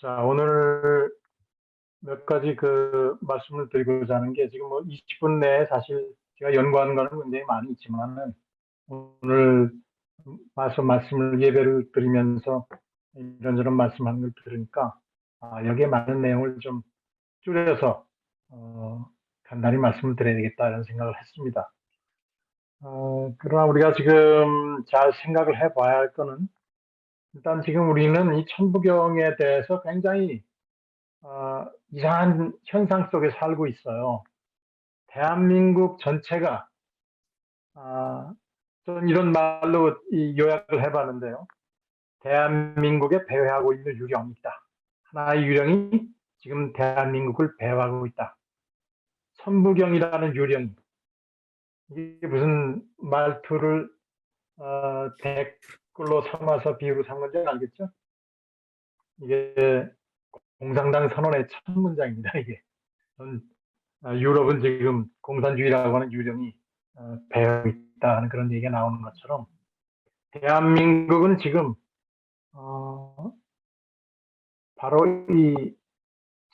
자, 오늘 몇 가지 말씀을 드리고자 하는 게 지금 뭐 20분 내에 사실 제가 연구하는 거는 굉장히 많이 있지만은 오늘 말씀을 예배를 드리면서 이런저런 말씀하는 걸 들으니까 여기에 많은 내용을 좀 줄여서 간단히 말씀을 드려야 되겠다 이런 생각을 했습니다. 그러나 우리가 지금 잘 생각을 해봐야 할 거는 일단 지금 우리는 이 천부경에 대해서 굉장히 이상한 현상 속에 살고 있어요. 대한민국 전체가, 저는 이런 말로 요약을 해봤는데요. 대한민국에 배회하고 있는 유령이 있다. 하나의 유령이 지금 대한민국을 배회하고 있다. 천부경이라는 유령이, 이게 무슨 말투를 댓글로 삼아서 비유로 삼은 건지 알겠죠? 이게 공산당 선언의 첫 문장입니다, 이게. 유럽은 지금 공산주의라고 하는 유령이 배어 있다는 그런 얘기가 나오는 것처럼 대한민국은 지금 바로 이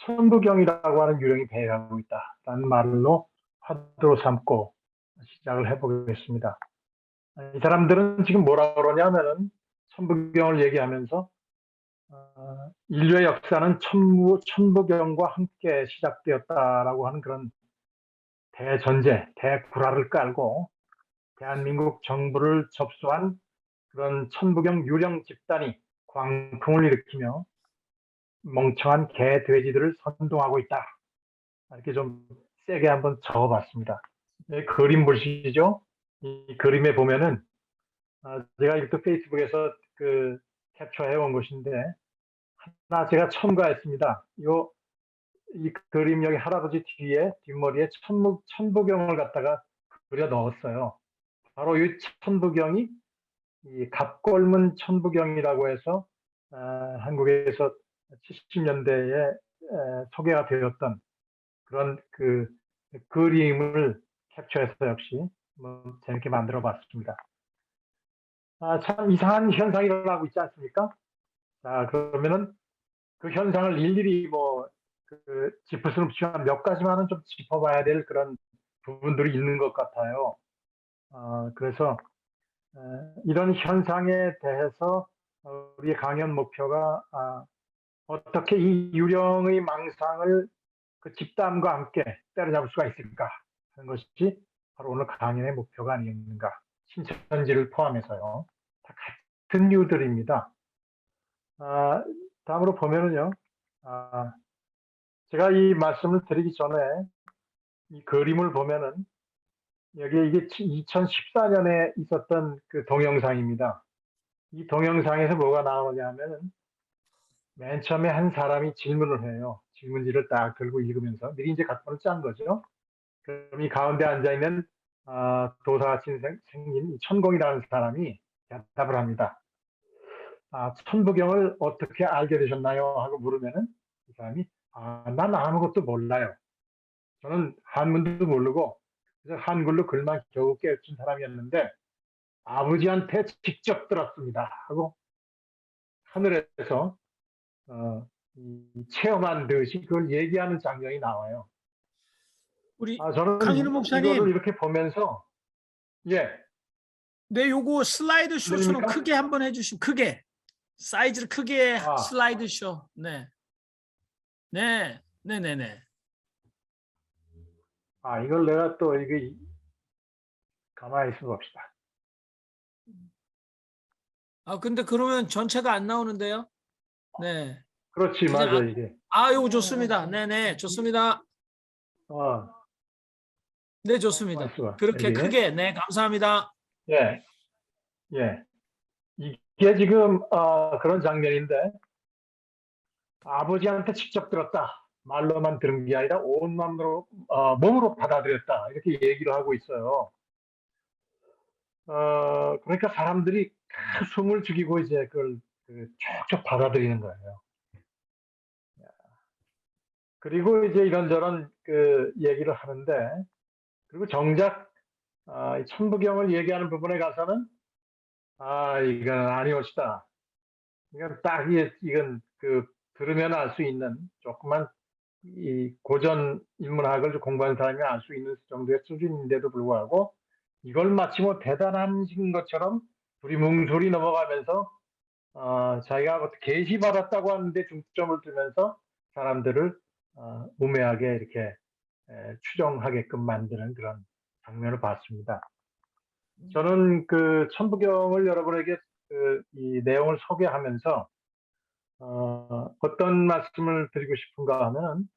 천부경이라고 하는 유령이 배회하고 있다라는 말로 화두로 삼고 시작을 해보겠습니다. 이 사람들은 지금 뭐라 그러냐면은 천부경을 얘기하면서 인류의 역사는 천부경과 함께 시작되었다라고 하는 그런 대전제, 대구라를 깔고 대한민국 정부를 접수한 그런 천부경 유령 집단이 광풍을 일으키며 멍청한 개, 돼지들을 선동하고 있다. 이렇게 좀 세게 한번 적어봤습니다. 그림 보시죠? 이 그림에 보면은 제가 이렇게 페이스북에서 캡처해 온 것인데 하나 제가 첨가했습니다. 이 그림 여기 할아버지 뒤에 뒷머리에 천부경을 갖다가 그려 넣었어요. 바로 이 천부경이 이 갑골문 천부경이라고 해서 한국에서 70년대에 소개가 되었던 그런 그림을 캡처해서 역시 뭐 재밌게 만들어 봤습니다. 참 이상한 현상이 일어나고 있지 않습니까? 자, 그러면은 그 현상을 일일이 짚을 수는 없지만 몇 가지만은 좀 짚어봐야 될 그런 부분들이 있는 것 같아요. 그래서 이런 현상에 대해서 우리의 강연 목표가 어떻게 이 유령의 망상을 그 집단과 함께 때려잡을 수가 있을까 하는 것이 바로 오늘 강연의 목표가 아니겠는가. 신천지를 포함해서요. 다 같은 이유들입니다. 다음으로 보면은요. 제가 이 말씀을 드리기 전에 이 그림을 보면은 여기 이게 2014년에 있었던 그 동영상입니다. 이 동영상에서 뭐가 나오냐 하면은 맨 처음에 한 사람이 질문을 해요. 질문지를 딱 들고 읽으면서 미리 이제 각본을 짠 거죠. 그럼 이 가운데 앉아있는 도사같이 생긴 천공이라는 사람이 대답을 합니다. 천부경을 어떻게 알게 되셨나요? 하고 물으면은 이 사람이 난 아무것도 몰라요. 저는 한문도 모르고 그래서 한글로 글만 겨우 깨우친 사람이었는데 아버지한테 직접 들었습니다. 하고 하늘에서 체험한 듯이 그걸 얘기하는 장면이 나와요. 우리 강인우 저는 이거를 목사님, 이렇게 보면서 예, 네, 요거 슬라이드 쇼처럼 들립니까? 크게 한번 해주시면 크게 사이즈를 크게 아, 슬라이드 쇼. 네, 네, 네, 네, 네. 이걸 내가 또 이게 가만히 있어 봅시다. 근데 그러면 전체가 안 나오는데요? 네, 그렇지, 그냥 맞아 이게. 요거 좋습니다. 네, 네, 좋습니다. 어, 네, 가만히 좋습니다. 있어봐. 그렇게 여기. 크게, 네, 감사합니다. 예, 예. 이게 지금 그런 장면인데 아버지한테 직접 들었다. 말로만 들은 게 아니라 온 마음으로 몸으로 받아들였다. 이렇게 얘기를 하고 있어요. 그러니까 사람들이 숨을 죽이고 이제 그걸 촉촉 받아들이는 거예요. 그리고 이제 이런저런 얘기를 하는데 그리고 정작 이 천부경을 얘기하는 부분에 가서는 이건 아니옵시다. 이건 딱 이건 들으면 알 수 있는 조그만 이 고전 인문학을 공부한 사람이 알 수 있는 정도의 수준인데도 불구하고 이걸 마치 뭐 대단한 것처럼 둘이 뭉술이 넘어가면서 자기가 뭐 계시받았다고 하는데 중점을 두면서 사람들을 우매하게 이렇게 추정하게끔 만드는 그런 장면을 봤습니다. 저는 그 천부경을 여러분에게 이 내용을 소개하면서 어떤 말씀을 드리고 싶은가 하면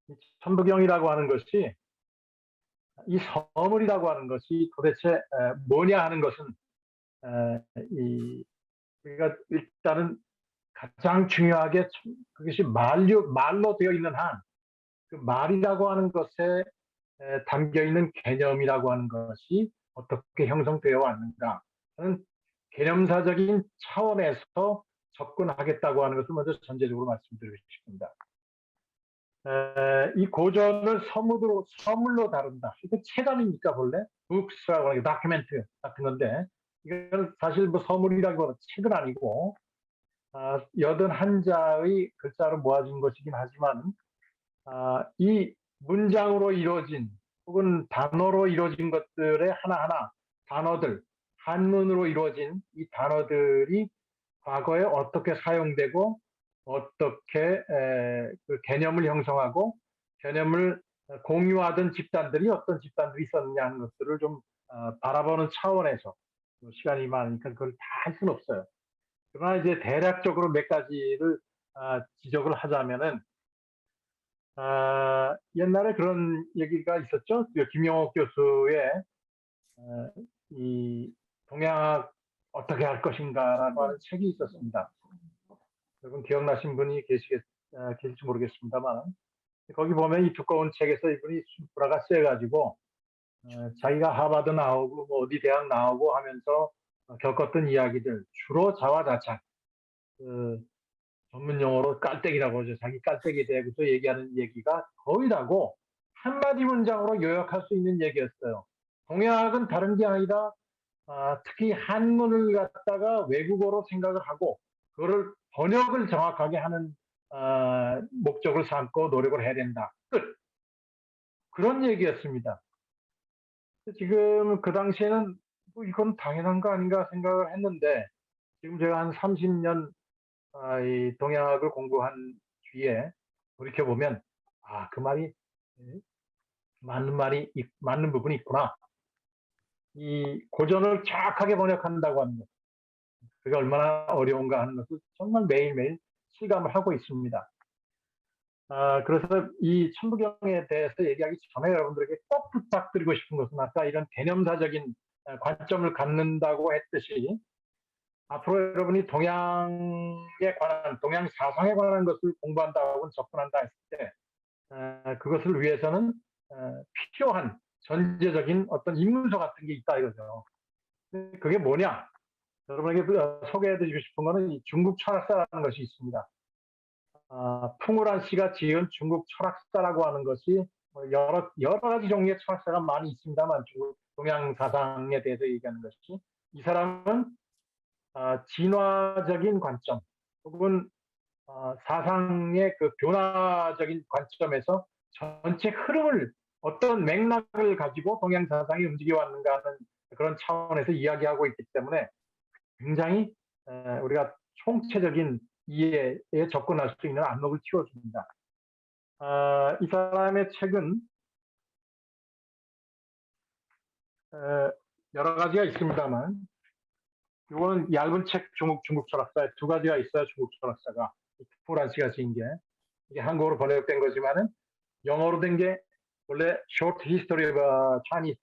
이 천부경이라고 하는 것이 이 서물이라고 하는 것이 도대체 뭐냐 하는 것은 우리가 일단은 가장 중요하게 그것이 말로 되어 있는 한 그 말이라고 하는 것에 담겨 있는 개념이라고 하는 것이 어떻게 형성되어 왔는가 하는 개념사적인 차원에서 접근하겠다고 하는 것을 먼저 전제적으로 말씀드리고 싶습니다. 이 고전을 서물로 다룬다. 이거 책 아닙니까 본래? 북스라고 하는 게 다큐멘트 같은 건데 이건 사실 뭐 서물이라고 책은 아니고 81자의 글자로 모아진 것이긴 하지만 이 문장으로 이루어진 혹은 단어로 이루어진 것들의 하나하나 단어들, 한문으로 이루어진 이 단어들이 과거에 어떻게 사용되고 어떻게 그 개념을 형성하고 개념을 공유하던 집단들이 어떤 집단들이 있었느냐 하는 것들을 좀 바라보는 차원에서 시간이 많으니까 그걸 다 할 수는 없어요. 그러나 이제 대략적으로 몇 가지를 지적을 하자면은 옛날에 그런 얘기가 있었죠. 김영옥 교수의 이 동양학 어떻게 할 것인가라고 하는 책이 있었습니다. 여러분 기억나신 분이 계실지 모르겠습니다만 거기 보면 이 두꺼운 책에서 이분이 술부라가 세가지고 자기가 하버드 나오고 뭐 어디 대학 나오고 하면서 겪었던 이야기들 주로 자화자찬 그 전문 용어로 깔때기라고 하죠. 자기 깔때기에 대해서 얘기하는 얘기가 거의라고 한마디 문장으로 요약할 수 있는 얘기였어요. 동양학은 다른 게 아니라 특히 한문을 갖다가 외국어로 생각을 하고 그거를 번역을 정확하게 하는 목적을 삼고 노력을 해야 된다. 끝. 그런 얘기였습니다. 지금 그 당시에는 뭐 이건 당연한 거 아닌가 생각을 했는데 지금 제가 한 30년 이 동양학을 공부한 뒤에 돌이켜보면 그 말이 맞는 부분이 있구나. 이 고전을 정확하게 번역한다고 하는 것 그게 얼마나 어려운가 하는 것을 정말 매일매일 실감을 하고 있습니다. 그래서 이 천부경에 대해서 얘기하기 전에 여러분들에게 꼭 부탁드리고 싶은 것은 아까 이런 개념사적인 관점을 갖는다고 했듯이 앞으로 여러분이 동양 사상에 관한 것을 공부한다고 접근한다 했을 때 그것을 위해서는 필요한 전제적인 어떤 입문서 같은 게 있다 이거죠. 그게 뭐냐? 여러분에게 소개해드리고 싶은 것은 이 중국 철학사라는 것이 있습니다. 풍우란 씨가 지은 중국 철학사라고 하는 것이 뭐 여러 가지 종류의 철학사가 많이 있습니다만 중국 동양 사상에 대해서 얘기하는 것이 이 사람은 진화적인 관점 혹은 사상의 그 변화적인 관점에서 전체 흐름을 어떤 맥락을 가지고 동양 사상이 움직여 왔는가 하는 그런 차원에서 이야기하고 있기 때문에 굉장히 우리가 총체적인 이해에 접근할 수 있는 안목을 키워줍니다. 이 사람의 책은 여러 가지가 있습니다만 이거는 얇은 책 중국 철학사에 두 가지가 있어요. 중국 철학사가 프란 씨가 지은 게 이게 한국어로 번역된 거지만은 영어로 된 게 원래 Short History of Chinese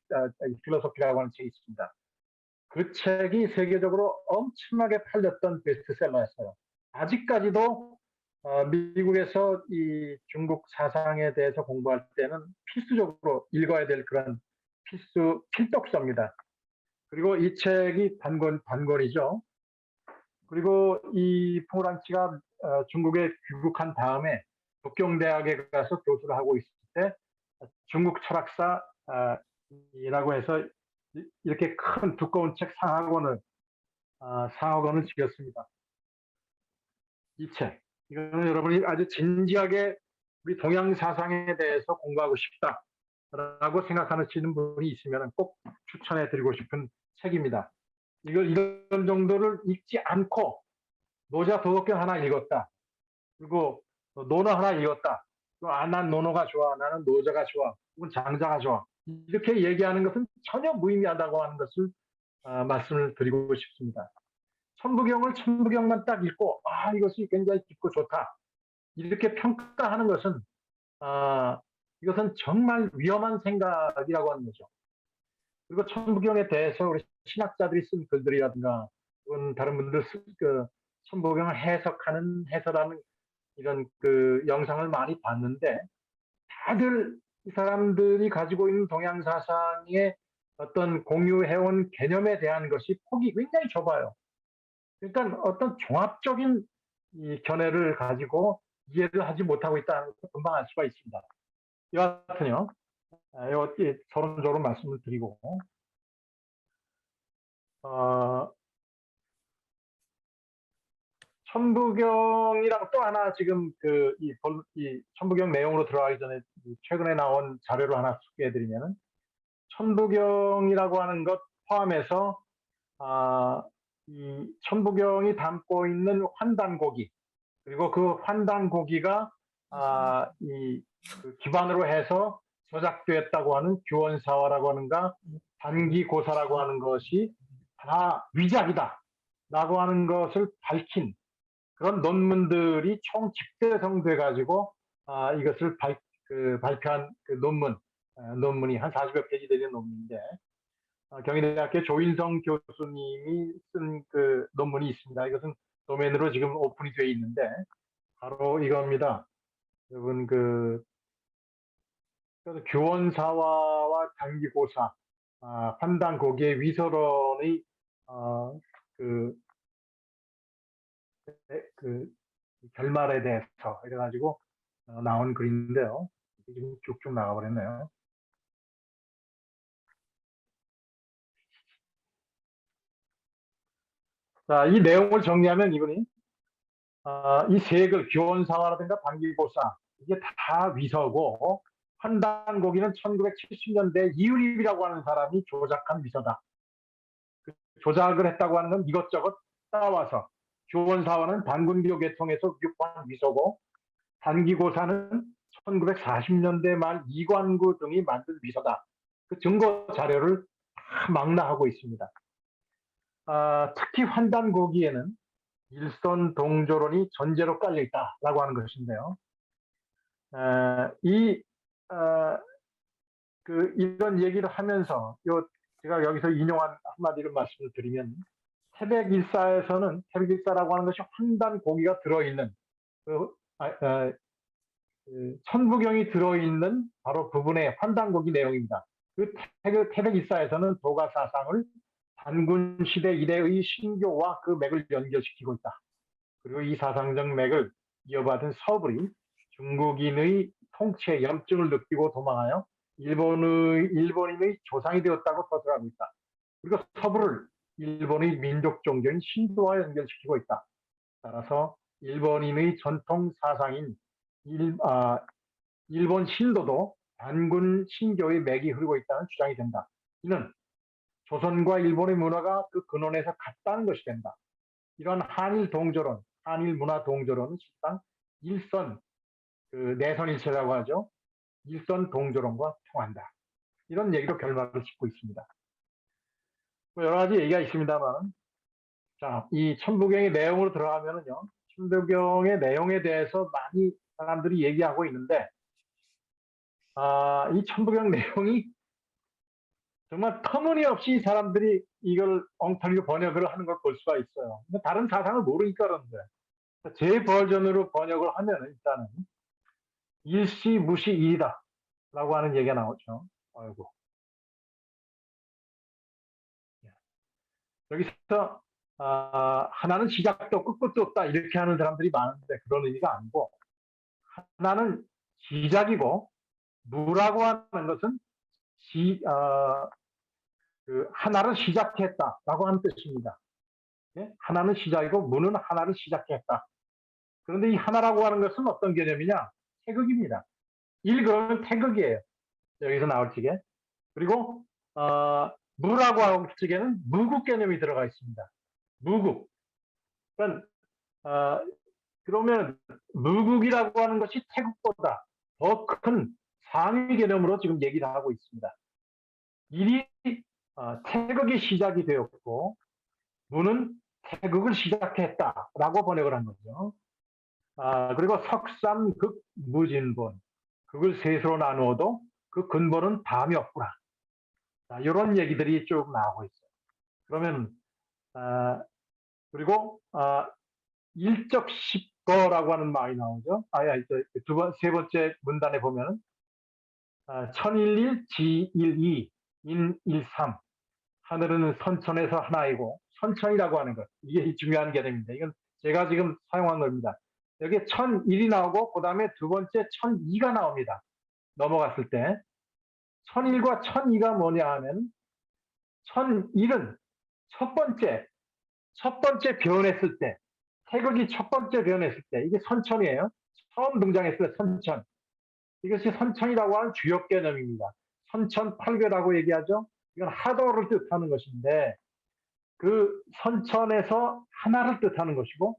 Philosophy라고 하는 책이 있습니다. 그 책이 세계적으로 엄청나게 팔렸던 베스트셀러였어요. 아직까지도 미국에서 이 중국 사상에 대해서 공부할 때는 필수적으로 읽어야 될 그런 필독서입니다. 그리고 이 책이 단권이죠. 그리고 이 퐁란치가 중국에 귀국한 다음에 북경대학에 가서 교수를 하고 있을 때 중국 철학사라고 해서 이렇게 큰 두꺼운 책 상학원을 지었습니다. 이 책. 이거는 여러분이 아주 진지하게 우리 동양 사상에 대해서 공부하고 싶다라고 생각하시는 분이 있으면 꼭 추천해 드리고 싶은 책입니다. 이걸 이런 정도를 읽지 않고 노자 도덕경 하나 읽었다. 그리고 논어 하나 읽었다. 난 논어가 좋아. 나는 노자가 좋아. 혹은 장자가 좋아. 이렇게 얘기하는 것은 전혀 무의미하다고 하는 것을 말씀을 드리고 싶습니다. 천부경을 천부경만 딱 읽고 이것이 굉장히 깊고 좋다. 이렇게 평가하는 것은 이것은 정말 위험한 생각이라고 하는 거죠. 그리고 천부경에 대해서 우리 신학자들이 쓴 글들이라든가 혹은 다른 분들 그 천부경을 해석하는 해설하는 이런 그 영상을 많이 봤는데 다들 이 사람들이 가지고 있는 동양 사상의 어떤 공유해온 개념에 대한 것이 폭이 굉장히 좁아요. 그러니까 어떤 종합적인 이 견해를 가지고 이해를 하지 못하고 있다는 것을 금방 알 수가 있습니다. 여하튼요, 서론적으로 말씀을 드리고, 천부경이랑 또 하나 지금 이 천부경 내용으로 들어가기 전에 최근에 나온 자료를 하나 소개해드리면은 천부경이라고 하는 것 포함해서 이 천부경이 담고 있는 환단고기 그리고 그 환단고기가 그 기반으로 해서 조작되었다고 하는 규원사화라고 하는가 단기고사라고 하는 것이 다 위작이다라고 하는 것을 밝힌 그런 논문들이 총 집대성돼 가지고 이것을 발표한 그 논문이 한 40여 페이지 되는 논문인데 경희대학교 조인성 교수님이 쓴 그 논문이 있습니다. 이것은 도면으로 지금 오픈이 되어 있는데 바로 이겁니다. 여러분 교원사화와 단기고사 판단 고기의 위서론의 그, 그 결말에 대해서 이래가지고 나온 글인데요. 지금 쭉쭉 나가버렸네요. 자, 이 내용을 정리하면 이분이 이 세 글, 교원사화라든가 단기고사 이게 다 위서고 판단고기는 1970년대 이유립이라고 하는 사람이 조작한 위서다. 조작을 했다고 하는 건 이것저것 따와서 교원사화는 단군교 계통에서 유포한 위서고 단기고사는 1940년대 말 이관구 등이 만든 위서다. 그 증거 자료를 다 망라하고 있습니다. 특히 환단고기에는 일선 동조론이 전제로 깔려 있다라고 하는 것인데요. 이런 얘기를 하면서 제가 여기서 인용한 한마디를 말씀을 드리면 태백일사라고 하는 것이 환단고기가 들어있는 천부경이 들어있는 바로 부분의 환단고기 내용입니다. 그 태백일사에서는 도가사상을 단군시대 이래의 신교와 그 맥을 연결시키고 있다. 그리고 이 사상적 맥을 이어받은 서불이 중국인의 통치에 염증을 느끼고 도망하여 일본인의 조상이 되었다고 서술하고 있다. 그리고 서불을 일본의 민족 종교인 신도와 연결시키고 있다. 따라서 일본인의 전통 사상인 일본 신도도 단군 신교의 맥이 흐르고 있다는 주장이 된다. 이는 조선과 일본의 문화가 그 근원에서 같다는 것이 된다. 이런 한일 문화 동조론은 실상 일선, 내선일체라고 하죠. 일선 동조론과 통한다. 이런 얘기로 결말을 짓고 있습니다. 여러 가지 얘기가 있습니다만, 자, 이 천부경의 내용으로 들어가면은요, 천부경의 내용에 대해서 많이 사람들이 얘기하고 있는데, 이 천부경 내용이 정말 터무니없이 사람들이 이걸 엉터리로 번역을 하는 걸 볼 수가 있어요. 다른 사상을 모르니까 그런데. 제 버전으로 번역을 하면 일단은 일시 무시 일이다 라고 하는 얘기가 나오죠. 아이고. 여기서 하나는 시작도 없고 끝도 없다 이렇게 하는 사람들이 많은데 그런 의미가 아니고 하나는 시작이고 무라고 하는 것은 하나를 시작했다라고 하는 뜻입니다. 네? 하나는 시작이고 무는 하나를 시작했다. 그런데 이 하나라고 하는 것은 어떤 개념이냐? 태극입니다. 일 그러면 태극이에요. 여기서 나올 적에. 그리고 무라고 할 적에는 무국 개념이 들어가 있습니다. 무국. 그러니까 그러면 무국이라고 하는 것이 태국보다 더 큰 상위 개념으로 지금 얘기를 하고 있습니다. 일이 태극이 시작이 되었고 무는 태극을 시작했다라고 번역을 한 거죠. 그리고 석삼극 무진본, 극을 셋으로 나누어도 그 근본은 담이 없구나. 이런 얘기들이 쭉 나오고 있어요. 그러면 그리고 일적 십거라고 하는 말이 나오죠. 세 번째 문단에 보면 천일일 지일이 인일삼, 하늘은 선천에서 하나이고, 선천이라고 하는 것, 이게 중요한 개념입니다. 이건 제가 지금 사용한 겁니다. 여기에 천일이 나오고 그 다음에 두 번째 천이가 나옵니다. 넘어갔을 때 천일과 천이가 뭐냐 하면, 천일은 첫 번째 변했을 때, 태극이 첫 번째 변했을 때, 이게 선천이에요. 처음 등장했을 때 선천. 이것이 선천이라고 하는 주요 개념입니다. 선천팔괴라고 얘기하죠. 이건 하도를 뜻하는 것인데, 그 선천에서 하나를 뜻하는 것이고,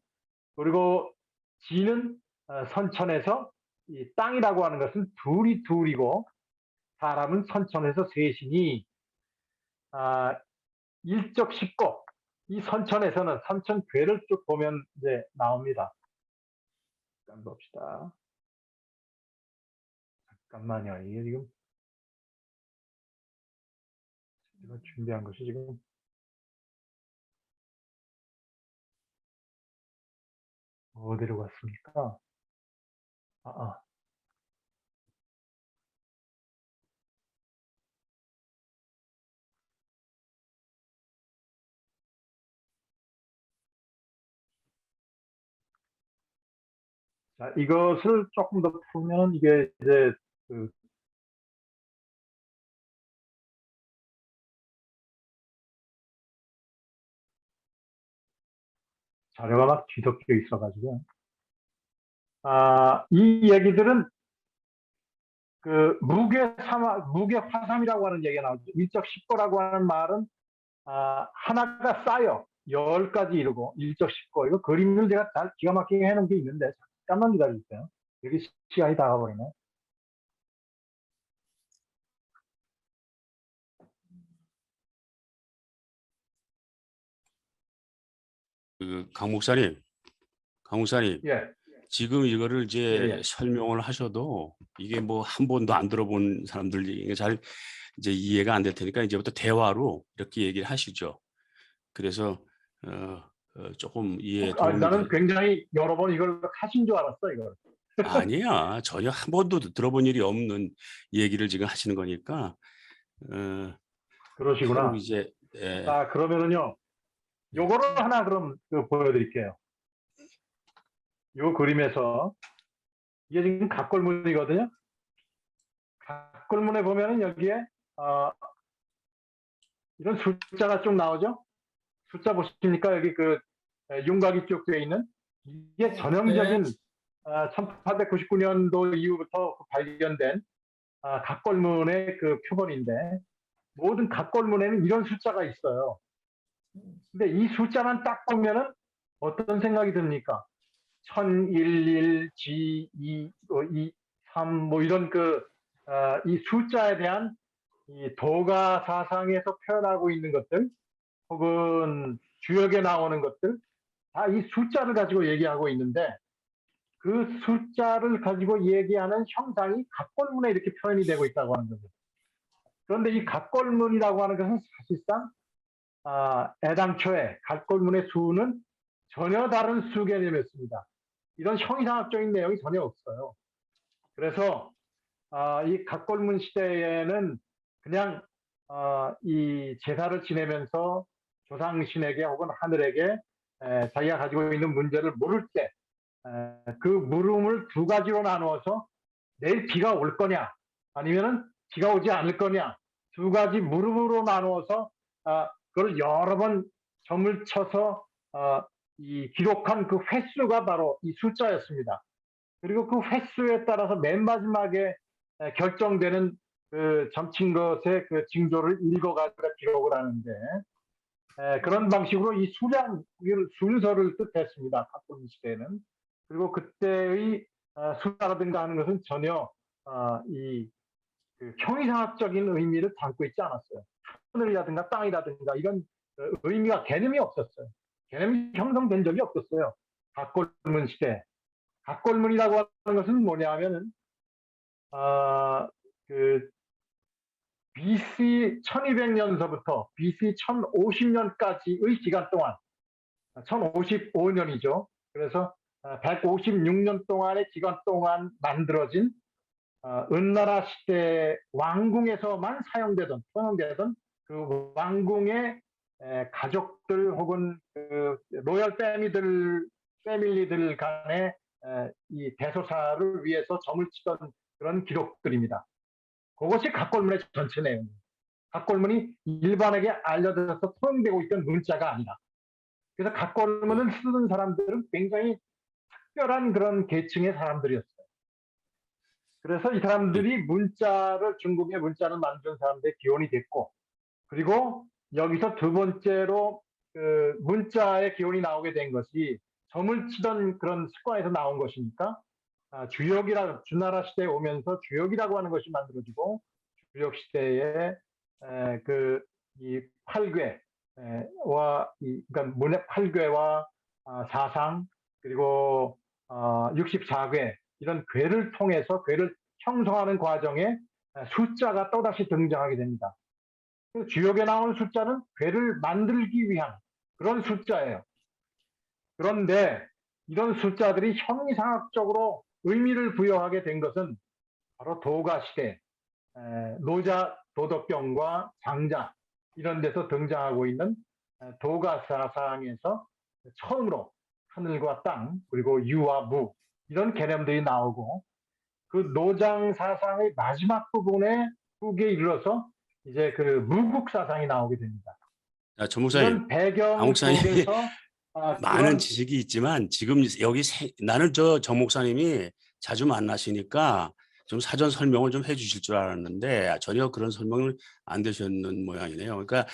그리고 지는 선천에서 이 땅이라고 하는 것은 둘이고, 사람은 선천에서 셋이니 일적 십고, 이 선천에서는 선천괴를 쭉 보면 이제 나옵니다. 잠깐 봅시다. 잠깐만요. 이게 지금 제가 준비한 것이 지금 어디로 갔습니까? 자, 이것을 조금 더 풀면 이게 이제 그 자료가 막 뒤덮여 있어가지고 이 얘기들은 그 무괴 화삼이라고 하는 얘기가 나오죠. 일적 십거라고 하는 말은 하나가 쌓여 10가지 이루고 일적 십거. 이거 그림을 제가 잘 기가 막히게 해놓은 게 있는데 잠깐만 기다려주세요. 여기 시간이 다 가버리네. 강 목사님, 예, 지금 이거를 이제 예. 설명을 하셔도 이게 뭐 한 번도 안 들어본 사람들이 잘 이제 이해가 안 될 테니까 이제부터 대화로 이렇게 얘기를 하시죠. 그래서 조금 이해에 도움이 나는 굉장히 여러 번 이걸 하신 줄 알았어, 이걸. 아니야. 전혀 한 번도 들어본 일이 없는 얘기를 지금 하시는 거니까. 그러시구나. 바로 이제 그러면은요, 요거를 하나 그럼 보여드릴게요. 요 그림에서 이게 지금 각골문이거든요. 각골문에 보면은 여기에 이런 숫자가 쭉 나오죠. 숫자 보십니까? 여기 그 윤곽이 쭉 되어 있는, 이게 전형적인 1899년도 이후부터 발견된 각골문의 그 표본인데, 모든 각골문에는 이런 숫자가 있어요. 근데 이 숫자만 딱 보면은 어떤 생각이 듭니까? 1011, G2, 2, 3, 뭐 이런 이 숫자에 대한 이 도가 사상에서 표현하고 있는 것들, 혹은 주역에 나오는 것들, 다 이 숫자를 가지고 얘기하고 있는데, 그 숫자를 가지고 얘기하는 형상이 각골문에 이렇게 표현이 되고 있다고 하는 거죠. 그런데 이 각골문이라고 하는 것은 사실상 애당초에 각골문의 수는 전혀 다른 수 개념이었습니다. 이런 형이상학적인 내용이 전혀 없어요. 그래서 이 각골문 시대에는 그냥 이 제사를 지내면서 조상신에게 혹은 하늘에게 자기가 가지고 있는 문제를 물을 때 그 물음을 두 가지로 나누어서 내일 비가 올 거냐 아니면은 비가 오지 않을 거냐, 두 가지 물음으로 나누어서 그걸 여러 번 점을 쳐서 이 기록한 그 횟수가 바로 이 숫자였습니다. 그리고 그 횟수에 따라서 맨 마지막에 결정되는 그 점친 것의 그 징조를 읽어가지고 기록을 하는데 그런 방식으로 이 수량 순서를 뜻했습니다. 각본 시대에는. 그리고 그때의 숫자라든가 하는 것은 전혀 이 그 형이상학적인 의미를 담고 있지 않았어요. 하늘이라든가 땅이라든가 이런 의미가 개념이 없었어요. 개념이 형성된 적이 없었어요. 각골문 시대. 각골문이라고 하는 것은 뭐냐면은 그 BC 1200년서부터 BC 1050년까지의 기간 동안 1055년이죠. 그래서 156년 동안의 기간 동안 만들어진 은나라 시대 왕궁에서만 통용되던 그 왕궁의 가족들 혹은 그 로열 패밀리들 간의 이 대소사를 위해서 점을 치던 그런 기록들입니다. 그것이 각골문의 전체 내용입니다. 각골문이 일반에게 알려져서 통용되고 있던 문자가 아니라, 그래서 각골문을 쓰는 사람들은 굉장히 특별한 그런 계층의 사람들이었어요. 그래서 이 사람들이 중국의 문자를 만든 사람들의 기원이 됐고, 그리고 여기서 두 번째로 그 문자의 기원이 나오게 된 것이 점을 치던 그런 습관에서 나온 것이니까 주나라 시대에 오면서 주역이라고 하는 것이 만들어지고, 주역 시대에 이 팔괘와 그러니까 문의 팔괘와 사상 그리고 64괘 이런 괘를 통해서 괘를 형성하는 과정에 숫자가 또다시 등장하게 됩니다. 주역에 나오는 숫자는 괘를 만들기 위한 그런 숫자예요. 그런데 이런 숫자들이 형이상학적으로 의미를 부여하게 된 것은 바로 도가 시대, 노자 도덕경과 장자 이런 데서 등장하고 있는 도가 사상에서 처음으로 하늘과 땅 그리고 유와 무 이런 개념들이 나오고, 그 노장 사상의 마지막 부분에 후기에 이르러서 이제 그 무국 사상이 나오게 됩니다. 전 목사님, 이런 배경 강 목사님 속에서 많은 지식이 있지만 지금 여기 나는 정 목사님이 자주 만나시니까 좀 사전 설명을 좀 해주실 줄 알았는데 전혀 그런 설명을 안 되셨는 모양이네요. 그러니까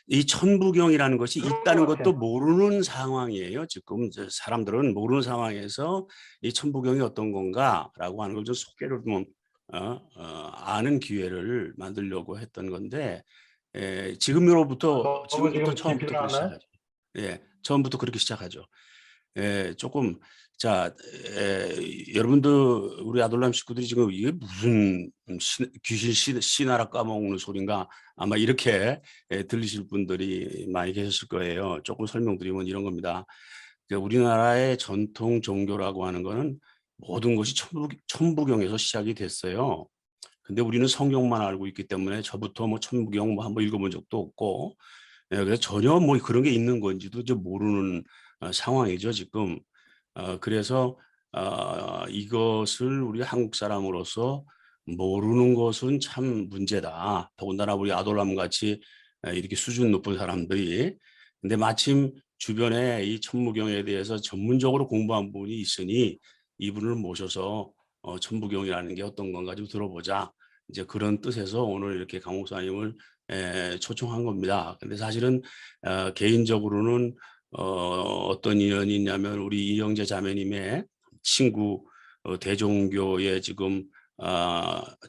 이 천부경이라는 것이 있다는 것도 모르는 상황이에요. 지금 사람들은 모르는 상황에서 이 천부경이 어떤 건가라고 하는 걸 좀 소개를 좀 아는 기회를 만들려고 했던 건데 지금으로부터 처음부터 그렇게 시작하죠. 예, 처음부터 그렇게 시작하죠. 조금 자, 여러분들 우리 아돌람 식구들이 지금 이게 무슨 귀신 씨나라 까먹는 소린가 아마 이렇게 들리실 분들이 많이 계셨을 거예요. 조금 설명드리면 이런 겁니다. 우리나라의 전통 종교라고 하는 거는 모든 것이 천부경에서 시작이 됐어요. 근데 우리는 성경만 알고 있기 때문에 저부터 뭐 천부경 뭐 한번 읽어본 적도 없고, 그래서 전혀 뭐 그런 게 있는 건지도 이제 모르는 상황이죠 지금. 그래서 이것을 우리 한국 사람으로서 모르는 것은 참 문제다. 더군다나 우리 아돌람 같이 이렇게 수준 높은 사람들이, 근데 마침 주변에 이 천부경에 대해서 전문적으로 공부한 분이 있으니 이분을 모셔서 천부경이라는 게 어떤 건가 좀 들어보자. 이제 그런 뜻에서 오늘 이렇게 강 목사님을 초청한 겁니다. 근데 사실은 개인적으로는 어떤 인연이 있냐면 우리 이영재 자매님의 친구 대종교에 지금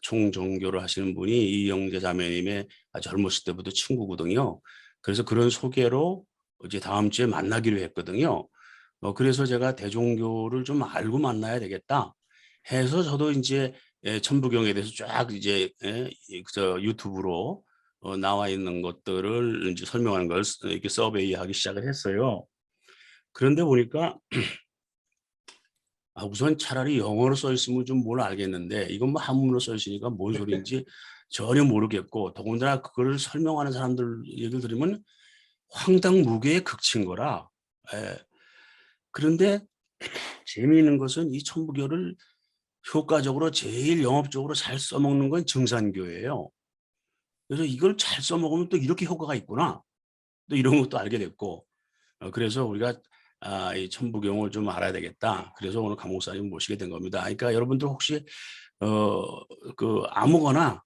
총종교를 하시는 분이 이영재 자매님의 젊었을 때부터 친구거든요. 그래서 그런 소개로 이제 다음 주에 만나기로 했거든요. 그래서 제가 대종교를 좀 알고 만나야 되겠다 해서 저도 이제 천부경에 대해서 쫙 이제 유튜브로 나와 있는 것들을 이제 설명하는 걸 이렇게 서베이하기 시작을 했어요. 그런데 보니까 우선 차라리 영어로 써 있으면 좀 뭘 알겠는데 이건 뭐 한문으로 써 있으니까 뭔 소리인지 전혀 모르겠고, 더군다나 그걸 설명하는 사람들 얘기를 들으면 황당무계의 극치인 거라. 그런데 재미있는 것은 이 천부교를 효과적으로 제일 영업적으로 잘 써먹는 건 증산교예요. 그래서 이걸 잘 써먹으면 또 이렇게 효과가 있구나. 또 이런 것도 알게 됐고, 그래서 우리가 이 천부경을 좀 알아야 되겠다. 그래서 오늘 강 목사님 모시게 된 겁니다. 그러니까 여러분들 혹시 아무거나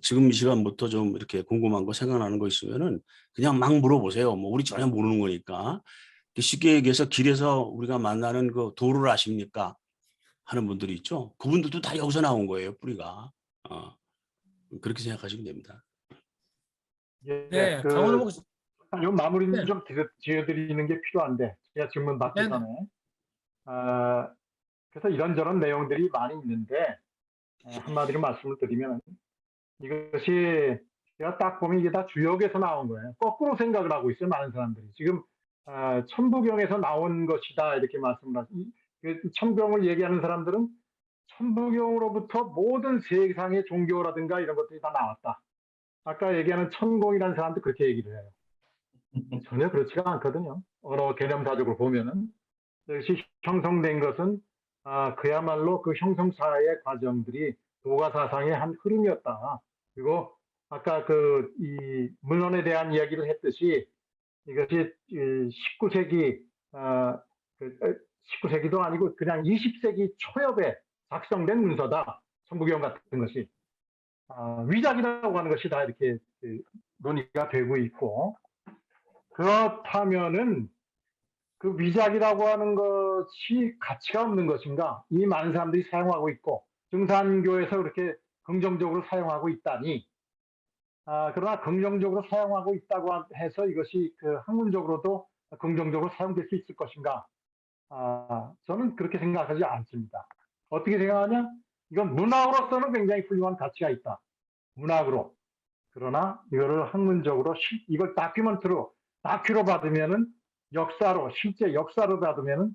지금 이 시간부터 좀 이렇게 궁금한 거 생각나는 거 있으면은 그냥 막 물어보세요. 뭐 우리 전혀 모르는 거니까. 쉽게 얘기해서 길에서 우리가 만나는 그 도를 아십니까? 하는 분들이 있죠. 그분들도 다 여기서 나온 거예요. 뿌리가. 그렇게 생각하시면 됩니다. 예, 네, 강원호 목사. 요 마무리는 네. 좀 지어드리는 게 필요한데 제가 질문 받기 네네. 전에 그래서 이런저런 내용들이 많이 있는데 한마디로 말씀을 드리면 이것이 제가 딱 보면 이게 다 주역에서 나온 거예요. 거꾸로 생각을 하고 있어요. 많은 사람들이 지금 천부경에서 나온 것이다 이렇게 말씀을 하시고 천부경을 얘기하는 사람들은 천부경으로부터 모든 세상의 종교라든가 이런 것들이 다 나왔다. 아까 얘기하는 천공이라는 사람도 그렇게 얘기를 해요. 전혀 그렇지가 않거든요. 언어 개념사적으로 보면은 이것이 형성된 것은 그야말로 그 형성사의 과정들이 도가 사상의 한 흐름이었다. 그리고 아까 이 문헌에 대한 이야기를 했듯이 이것이 19세기 19세기도 아니고 그냥 20세기 초엽에 작성된 문서다. 천부경 같은 것이 위작이라고 하는 것이 다 이렇게 논의가 되고 있고 그렇다면은 그 위작이라고 하는 것이 가치가 없는 것인가? 이미 많은 사람들이 사용하고 있고 증산교에서 그렇게 긍정적으로 사용하고 있다니 그러나 긍정적으로 사용하고 있다고 해서 이것이 그 학문적으로도 긍정적으로 사용될 수 있을 것인가? 저는 그렇게 생각하지 않습니다. 어떻게 생각하냐? 이건 문학으로서는 굉장히 훌륭한 가치가 있다. 문학으로. 그러나 이거를 학문적으로 이걸 다큐로 받으면은 역사로 실제 역사로 받으면은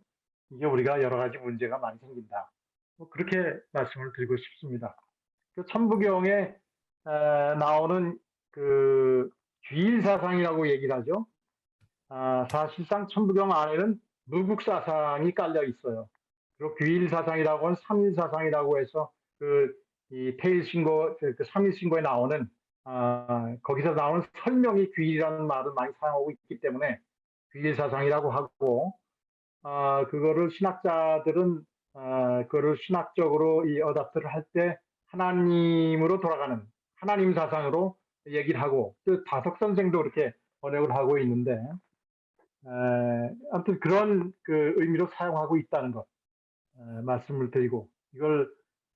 이게 우리가 여러 가지 문제가 많이 생긴다. 그렇게 말씀을 드리고 싶습니다. 그 천부경에 나오는 그 귀일 사상이라고 얘기를 하죠. 사실상 천부경 안에는 무국 사상이 깔려 있어요. 그리고 귀일 사상이라고 하는 삼일 사상이라고 해서 이 태일 신고 그 삼일 신고에 나오는 거기서 나오는 설명이 귀일이라는 말을 많이 사용하고 있기 때문에 귀일 사상이라고 하고 그거를 신학자들은 그거를 신학적으로 이 어답트를 할 때 하나님으로 돌아가는 하나님 사상으로 얘기를 하고 또 다석 선생도 그렇게 번역을 하고 있는데 아무튼 그런 그 의미로 사용하고 있다는 것 말씀을 드리고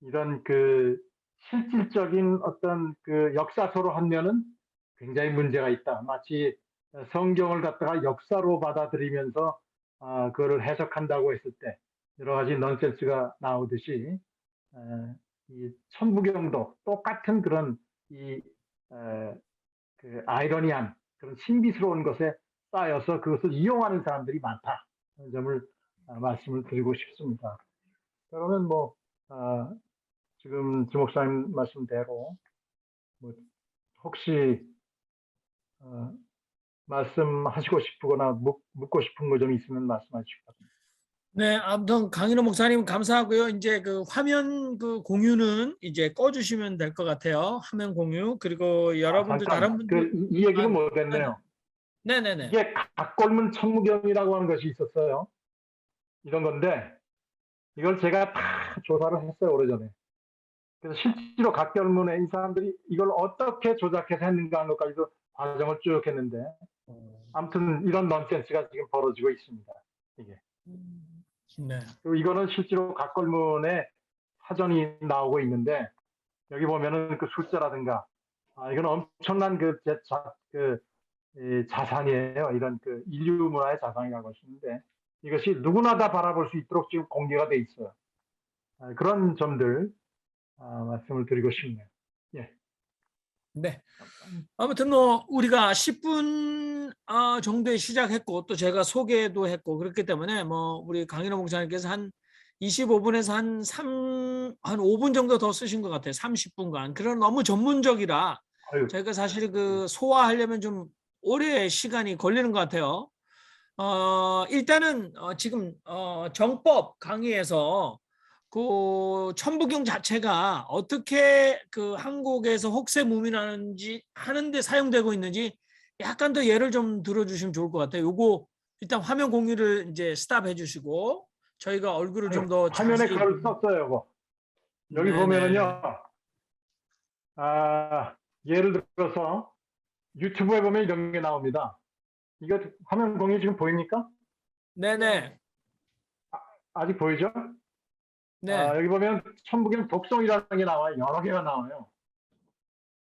이런 그 실질적인 어떤 그 역사서로 하면은 굉장히 문제가 있다. 마치 성경을 갖다가 역사로 받아들이면서 그거를 해석한다고 했을 때 여러 가지 넌센스가 나오듯이 이 천부경도 똑같은 그런 그 아이러니한 그런 신비스러운 것에 쌓여서 그것을 이용하는 사람들이 많다. 하는 점을 말씀을 드리고 싶습니다. 그러면 지금 주 목사님 말씀대로 혹시 말씀하시고 싶거나 묻고 싶은 거 좀 있으면 말씀하시기 바랍니다. 네, 아무튼 강인호 목사님 감사하고요. 이제 그 화면 그 공유는 이제 꺼주시면 될 것 같아요. 화면 공유. 그리고 여러분들 잠깐 다른 분들 이 얘기는 못했네요. 네네네. 이게 각골문 천무경이라고 하는 것이 있었어요. 이런 건데 이걸 제가 다 조사를 했어요, 오래전에. 그래서 실제로 각결문에 이 사람들이 이걸 어떻게 조작해서 했는가 하는 것까지도 과정을 쭉 했는데 아무튼 이런 넌센스가 지금 벌어지고 있습니다. 이게. 네. 그리고 이거는 실제로 각골문에 사전이 나오고 있는데 여기 보면은 그 숫자라든가 이건 엄청난 자산이에요. 이런 그 인류 문화의 자산이라고 하시는데 이것이 누구나 다 바라볼 수 있도록 지금 공개가 돼 있어요. 그런 점들 말씀을 드리고 싶네요. 예. 네. 아무튼 우리가 10분 정도에 시작했고 또 제가 소개도 했고 그렇기 때문에 우리 강인호 목사님께서 한 25분에서 한 5분 정도 더 쓰신 것 같아요. 30분간. 그런 너무 전문적이라 저희가 사실 그 소화하려면 좀 오래 시간이 걸리는 것 같아요. 일단은 지금 정법 강의에서 그 천부경 자체가 어떻게 그 한국에서 혹세무민하는지 하는데 사용되고 있는지 약간 더 예를 좀 들어주시면 좋을 것 같아요. 요거 일단 화면 공유를 이제 스탑 해주시고 저희가 얼굴을 좀 더 화면에 자세히 글을 썼어요. 그거. 여기 네네. 보면은요. 예를 들어서 유튜브에 보면 이런 게 나옵니다. 이거 화면 공유 지금 보입니까? 네네. 아직 보이죠? 네. 여기 보면 천부경 독성이라는 게 나와요. 여러 개가 나와요.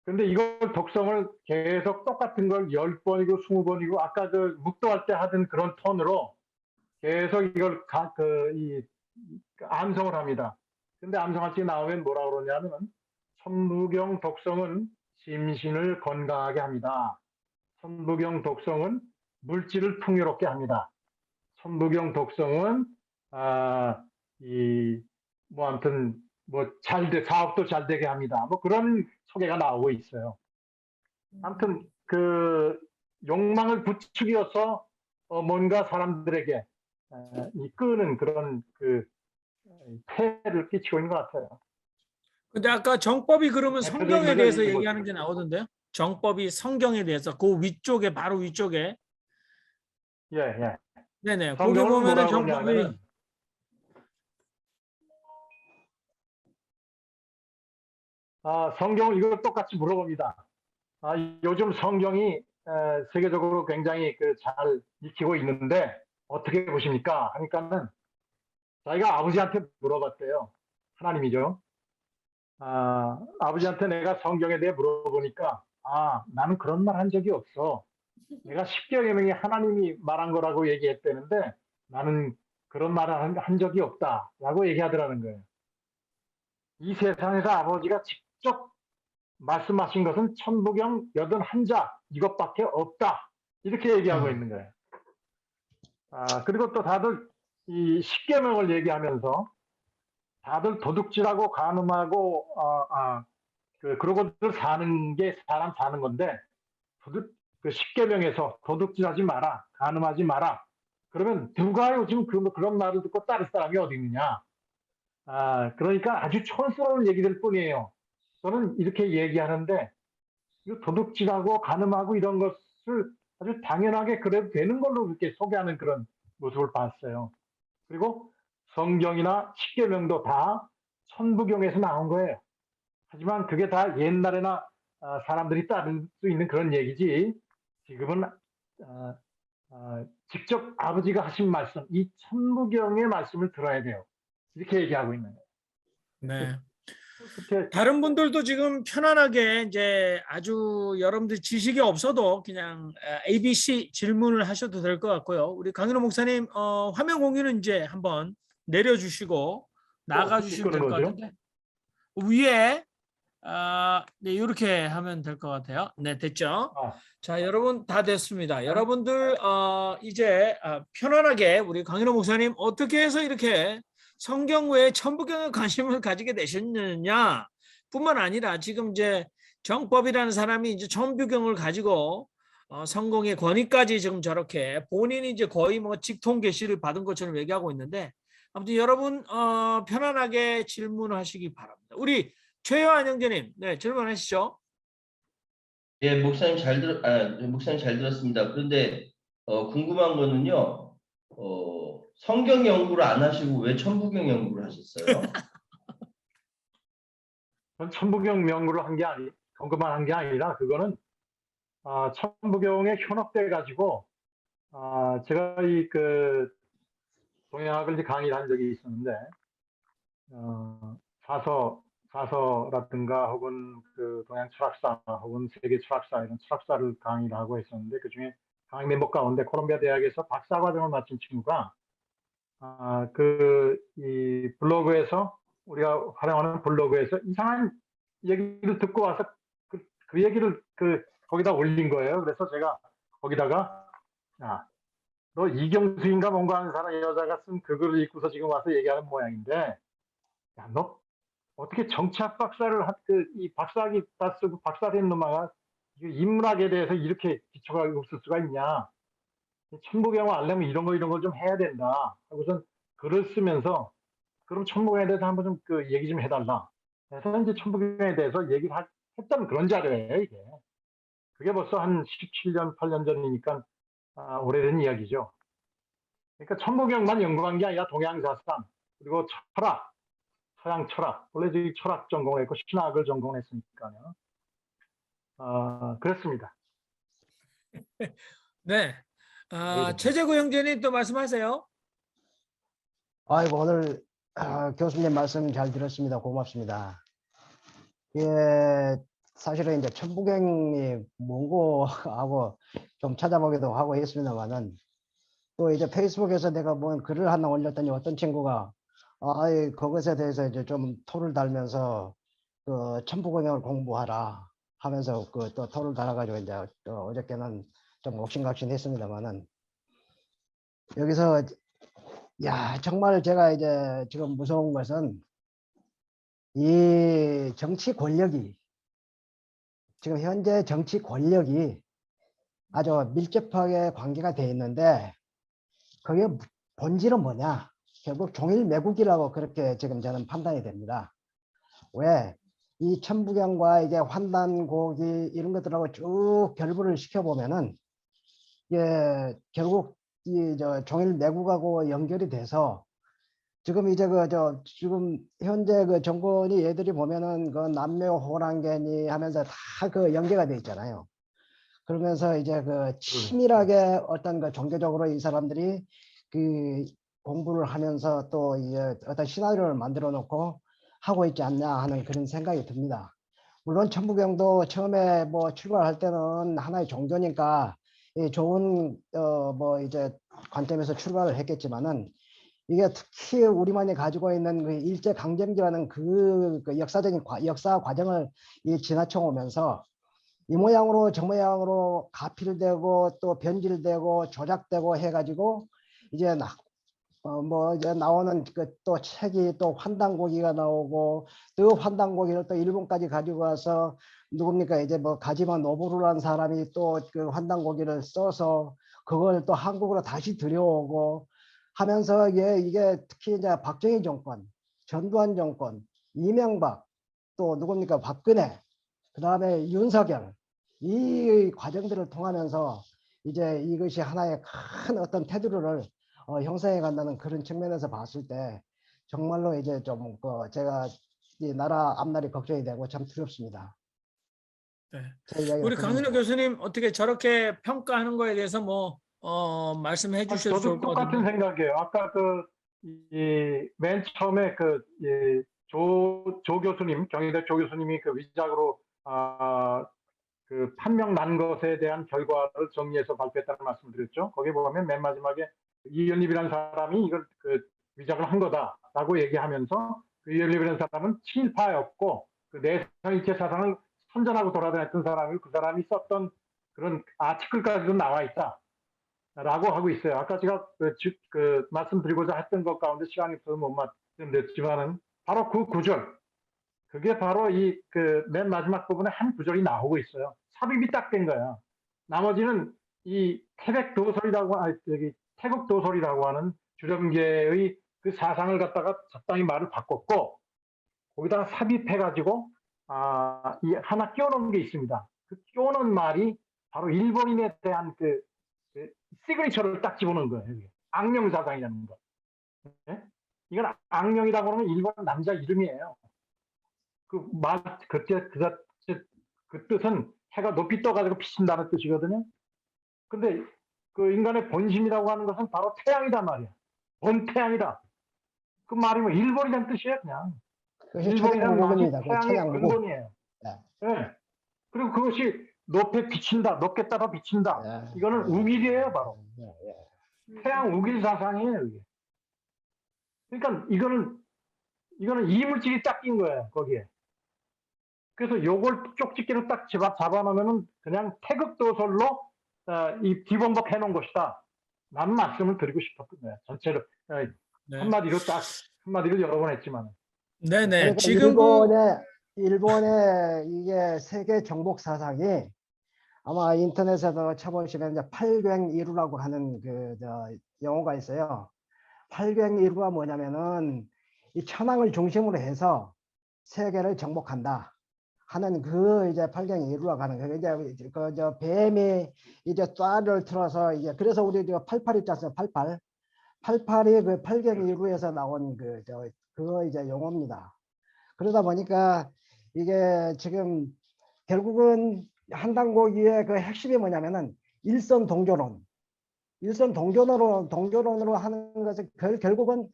근데 이걸 독성을 계속 똑같은 걸 10번이고 20번이고 아까 그 묵도할 때 하던 그런 톤으로 계속 이걸 암송을 합니다. 근데 암송할 때 나오면 뭐라 그러냐면 천부경 독성은 심신을 건강하게 합니다. 천부경 독성은 물질을 풍요롭게 합니다. 천부경 독성은 아무튼 사업도 잘 되게 합니다. 뭐 그런 소개가 나오고 있어요. 아무튼 그 욕망을 부추겨서 뭔가 사람들에게 이끄는 그런 그 폐해를 끼치고 있는 것 같아요. 근데 아까 정법이 그러면 대표적인 성경에 거죠, 대해서 이게 얘기하는 게 나오던데요? 정법이 성경에 대해서 그 위쪽에 바로 위쪽에 예, 예. 네네 거기 성경은 보면은 뭐라고 정법이 그러냐면은 성경을 이걸 똑같이 물어봅니다. 요즘 성경이 세계적으로 굉장히 잘 익히고 있는데 어떻게 보십니까? 하니까는 자기가 아버지한테 물어봤대요. 하나님이죠. 아버지한테 내가 성경에 대해 물어보니까 나는 그런 말 한 적이 없어. 내가 십계명이 하나님이 말한 거라고 얘기했다는데 나는 그런 말을 한 적이 없다라고 얘기하더라는 거예요. 이 세상에서 아버지가 직접 말씀하신 것은 천부경 81자 이것밖에 없다. 이렇게 얘기하고 있는 거예요. 그리고 또 다들 이 십계명을 얘기하면서 다들 도둑질하고 간음하고 그러고들 사는 게 사람 사는 건데 그 십계명에서 도둑질하지 마라, 간음하지 마라. 그러면 누가 요즘 그런 말을 듣고 따를 사람이 어디 있느냐? 그러니까 아주 촌스러운 얘기들 뿐이에요. 저는 이렇게 얘기하는데 도둑질하고 간음하고 이런 것을 아주 당연하게 그래도 되는 걸로 이렇게 소개하는 그런 모습을 봤어요. 그리고 성경이나 십계명도 다 천부경에서 나온 거예요. 하지만 그게 다 옛날에나 사람들이 따를 수 있는 그런 얘기지 지금은 직접 아버지가 하신 말씀, 이 천부경의 말씀을 들어야 돼요. 이렇게 얘기하고 있는 거예요. 네. 그렇게 다른 분들도 지금 편안하게 이제 아주 여러분들 지식이 없어도 그냥 ABC 질문을 하셔도 될 것 같고요. 우리 강인호 목사님 화면 공유는 이제 한번 내려주시고 나가 주시면 끄는 될 것 거죠. 같은데 위에 네 이렇게 하면 될 것 같아요. 네 됐죠? 자 여러분 다 됐습니다. 여러분들 이제 편안하게 우리 강인호 목사님 어떻게 해서 이렇게 성경 외에 천부경에 관심을 가지게 되셨느냐 뿐만 아니라 지금 이제 정법이라는 사람이 이제 천부경을 가지고 성공의 권위까지 지금 저렇게 본인이 이제 거의 뭐 직통 계시를 받은 것처럼 얘기하고 있는데 아무튼 여러분 편안하게 질문하시기 바랍니다. 우리 최요한 형제님, 네 질문하시죠. 예, 목사님 잘 들었습니다. 그런데 궁금한 거는요, 성경 연구를 안 하시고 왜 천부경 연구를 하셨어요? 전 천부경 연구를 연구만 한 게 아니라 그거는 천부경에 현혹돼 가지고 제가 동양학을 이제 강의를 한 적이 있었는데 사서라든가 혹은 그 동양 철학사 혹은 세계 철학사 이런 철학사를 강의를 하고 했었는데 그중에 강의 멤버 가운데 콜롬비아 대학에서 박사 과정을 마친 친구가 이 블로그에서 우리가 활용하는 블로그에서 이상한 얘기를 듣고 와서 그 얘기를 거기다 올린 거예요. 그래서 제가 거기다가 너 이경수인가 뭔가 하는 사람 여자가 쓴 그 글을 읽고서 지금 와서 얘기하는 모양인데 너 어떻게 정치학 박사를 이 박사학위 다 쓰고 박사 된 놈아가 인문학에 대해서 이렇게 기초가 없을 수가 있냐? 천부경을 알려면 이런 거 좀 해야 된다. 하고선 글을 쓰면서 그럼 천부경에 대해서 한번 좀 얘기 좀 해달라. 그래서 이제 천부경에 대해서 얘기를 했던 그런 자료예요, 이게. 그게 벌써 한 17년, 8년 전이니까 오래된 이야기죠. 그러니까 천부경만 연구한 게 아니라 동양 사상 그리고 철학, 서양 철학, 원래 저기 철학 전공을 했고 신학을 전공했으니까요. 그렇습니다. 네. 최재구 형제님 또 말씀하세요. 아이고, 오늘 교수님 말씀 잘 들었습니다. 고맙습니다. 예, 사실은 이제 천부경이 뭔고 하고 좀 찾아보기도 하고 했습니다만은 또 이제 페이스북에서 내가 뭐 글을 하나 올렸더니 어떤 친구가 그것에 대해서 이제 좀 토를 달면서 그 천부경을 공부하라 하면서 그 또 토를 달아가지고 이제 어저께는 좀 옥신각신했습니다만은 여기서 야, 정말 제가 이제 지금 무서운 것은 이 정치 권력이 지금 현재 정치 권력이 아주 밀접하게 관계가 돼 있는데 그게 본질은 뭐냐? 결국 종일 매국이라고 그렇게 지금 저는 판단이 됩니다. 왜? 이 천부경과 이제 환단고기 이런 것들하고 쭉 결부를 시켜보면은 이게 결국 이 종일 매국하고 연결이 돼서 지금 이제 지금 현재 그 정권이 얘들이 보면은 그 남묘 호랑개니 하면서 다 그 연계가 돼 있잖아요. 그러면서 이제 그 치밀하게 어떤 그 종교적으로 이 사람들이 그 공부를 하면서 또 이제 어떤 시나리오를 만들어 놓고 하고 있지 않냐 하는 그런 생각이 듭니다. 물론 천부경도 처음에 뭐 출발할 때는 하나의 종교니까 좋은 뭐 이제 관점에서 출발을 했겠지만은 이게 특히 우리만이 가지고 있는 그 일제 강점기라는 그 역사적인 역사 과정을 지나쳐 오면서 이 모양으로 저 모양으로 가필되고 또 변질되고 조작되고 해가지고 이제 뭐 이제 나오는 그 또 책이 또 환단고기가 나오고 또 환단고기를 또 일본까지 가지고 와서 누굽니까 이제 뭐 가지마 노부루라는 사람이 또 그 환단고기를 써서 그걸 또 한국으로 다시 들여오고 하면서 이게 특히 이제 박정희 정권, 전두환 정권, 이명박 또 누굽니까 박근혜, 그 다음에 윤석열 이 과정들을 통하면서 이제 이것이 하나의 큰 어떤 테두리를 형성해 간다는 그런 측면에서 봤을 때 정말로 이제 좀 제가 이 나라 앞날이 걱정이 되고 참 두렵습니다. 네. 제 이야기가 우리 그 강인호 정도입니다. 교수님 어떻게 저렇게 평가하는 거에 대해서 뭐 말씀해 주셔도 좋을 저도 것 똑같은 같은데. 생각이에요. 아까 맨 처음에 조 교수님, 경희대 조 교수님이 그 위작으로 그 판명 난 것에 대한 결과를 정리해서 발표했다는 말씀을 드렸죠. 거기 보면 맨 마지막에 이연립이라는 사람이 이걸 그 위작을 한 거다라고 얘기하면서 그 이연립이라는 사람은 친일파였고 그 내성일체 사상을 선전하고 돌아다녔던 사람이 그 사람이 썼던 그런 아티클까지도 나와 있다라고 하고 있어요. 아까 제가 말씀드리고자 했던 것 가운데 시간이 없어서 못 말씀드렸지만은 바로 그 구절 그게 바로 맨 마지막 부분에 한 구절이 나오고 있어요. 삽입이 딱 된 거야. 나머지는 이 태국 도설이라고 하는 주점계의 그 사상을 갖다가 적당히 말을 바꿨고, 거기다가 삽입해가지고, 이 하나 끼워놓은 게 있습니다. 그 끼워놓은 말이 바로 일본인에 대한 그 시그니처를 딱 집어넣은 거예요. 악령사상이라는 거. 네? 이건 악령이라고 하면 일본 남자 이름이에요. 그 뜻은 해가 높이 떠가지고 비친다는 뜻이거든요. 근데 그 인간의 본심이라고 하는 것은 바로 태양이단 말이야. 본태양이다. 그 말이 뭐 일본이란 뜻이에요, 그냥. 그것이 일본이란 말이 천양무구입니다. 태양의 천양무구. 근본이에요. 네. 네. 그리고 그것이 높에 비친다, 높게 따라 비친다. 네. 이거는 우길이에요, 바로. 태양 우길 사상이에요, 이게. 그러니까 이거는 이물질이 딱 낀 거예요, 거기에. 그래서 요걸 쪽집게로 딱 잡아놓으면은 그냥 태극도설로 이 기본법 해놓은 것이다. 라는 말씀을 드리고 싶었던 거예요. 전체로 네. 한마디로 여러 번 했지만. 네네. 그러니까 지금 일본의 이게 세계 정복 사상이 아마 인터넷에도 쳐보시면 이제 팔괭이루라고 하는 용어가 있어요. 팔괭이루가 뭐냐면은 이 천황을 중심으로 해서 세계를 정복한다 하는 그 이제 팔괭이루라고 하는 거. 이제 뱀이 이제 쏴를 틀어서 이제 그래서 우리 88 있지 않습니까? 88 88이 그 팔경 이후에서 나온 그거 이제 용어입니다. 그러다 보니까 이게 지금 결국은 한단고기의 그 핵심이 뭐냐면은 일선 동조론. 일선 동조론으로 하는 것은 결국은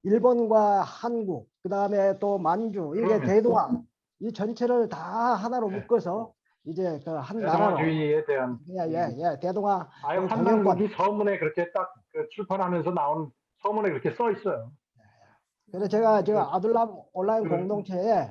일본과 한국, 그 다음에 또 만주, 이게 그러면 대동아, 이 전체를 다 하나로 네. 묶어서 이제 그 한 나라로, 대동아주의에 대한 대동아 아예 경영권. 환단국이 서문에 그렇게 딱 그 출판하면서 나온 서문에 그렇게 써 있어요. 그래서 제가 그- 아들람 온라인 그- 공동체에